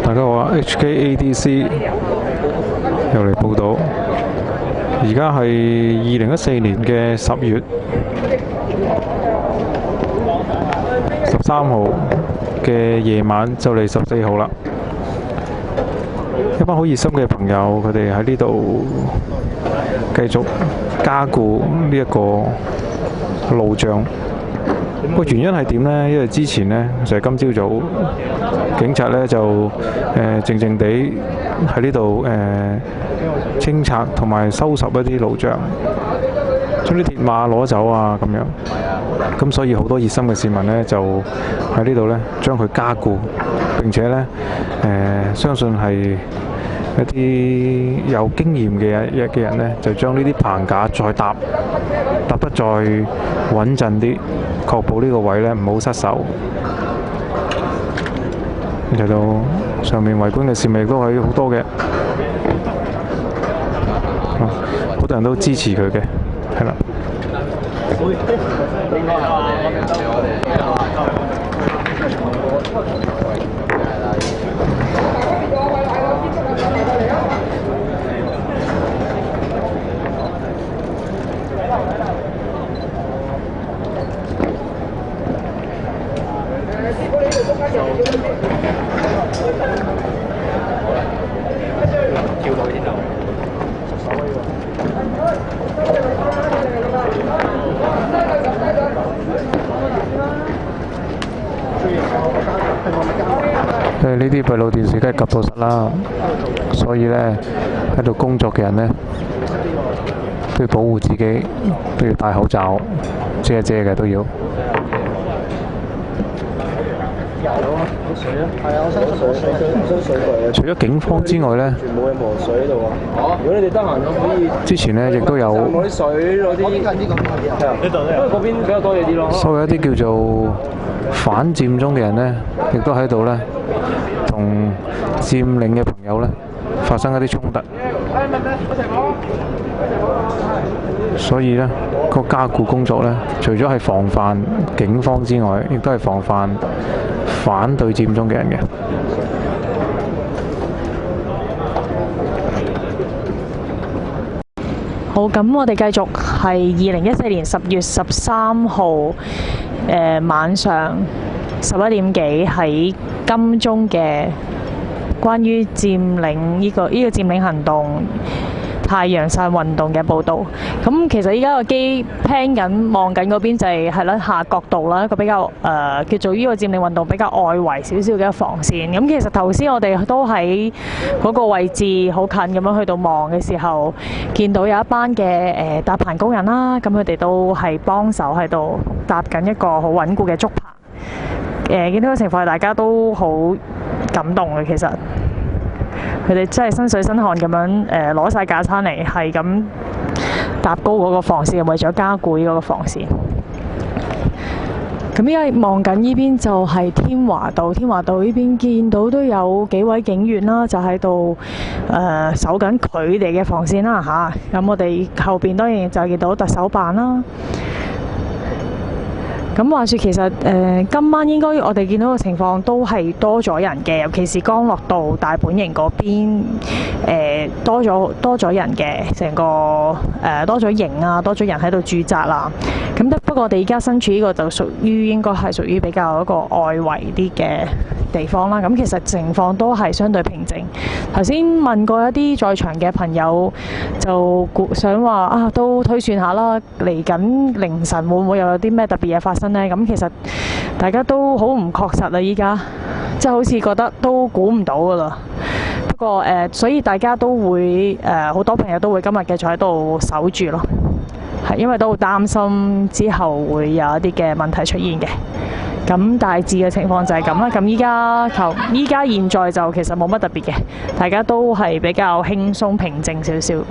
大家好啊 ，HKADC 又嚟報道。而家係2014年嘅10月13號嘅夜晚，就嚟14號啦。一班好熱心嘅朋友，佢哋喺呢度繼續加固呢一個路障。個原因係點呢？因為之前呢，就係今朝早警察呢就靜靜地喺呢度清拆同埋收拾一啲路障，將啲鐵馬攞走啊咁樣。咁所以好多熱心嘅市民呢，就喺呢度呢將佢加固，並且呢相信係一啲有經驗嘅人呢，就將呢啲棚架再搭得再穩陣啲，確保呢個位呢唔好失手。你睇到上面圍觀嘅市民亦都係好多嘅，好多人都支持佢嘅，係啦。呢啲閉路電視梗係及到實啦，所以呢，喺度工作嘅人呢，都要保護自己，都要戴口罩，遮一遮嘅都要。除咗警方之外呢，全部嘅磨水喺度啊！如果你哋得閒可以，之前呢亦都有攞啲水，攞啲近啲咁係啊，呢度因為嗰邊比較多嘢啲咯。所謂一啲叫做反佔中嘅人呢，亦都喺度呢，同佔領嘅朋友呢發生一啲衝突。所以呢，個加固工作呢，除咗係防範警方之外，亦都係防範反對佔中嘅人嘅。好，咁我哋繼續係2014年10月13號晚上11點幾喺金鐘嘅關於佔領呢個佔領行動太陽傘運動嘅報導。咁其實依家個機 pan 緊望緊嗰邊就係啦下角度啦，一個比較叫做呢個佔領運動比較外圍少少嘅防線。咁其實頭先我哋都喺嗰個位置好近咁樣去到望嘅時候，見到有一班嘅搭棚工人啦，咁佢哋都係幫手喺度搭緊一個好穩固嘅竹棚。見到個情況，大家都好感動嘅。其實佢哋真係身水身汗咁樣攞晒架撐嚟，係咁搭高嗰個防線，為咗加固嗰個防線。咁依家望緊呢邊就係添華道，添華道呢邊見到都有幾位警員啦，就喺度守緊佢哋嘅防線啦嚇。咁我哋後邊當然就見到特首辦啦。咁話說其實今晚應該我哋見到嘅情況都係多咗人嘅，尤其是江樂道大本營嗰邊多咗人嘅，成個多咗營啊，多咗人喺度駐紮啦。咁不過我哋而家身處呢個就應該係屬於比較一個外圍啲嘅地方啦。咁其實情況都係相對平靜。頭先問過一啲在場嘅朋友，就想話啊，都推算下啦，嚟緊凌晨會唔會又有啲咩特別嘢發生呢？咁其實大家都好唔確實啦，依家即係好似覺得都估唔到噶啦。不過所以大家都會好多朋友都會今日繼續喺度守住咯。係因為都好擔心之後會有一啲嘅問題出現嘅，咁大致嘅情況就係咁啦。咁依家現在就其實冇乜特別嘅，大家都係比較輕鬆平靜少少。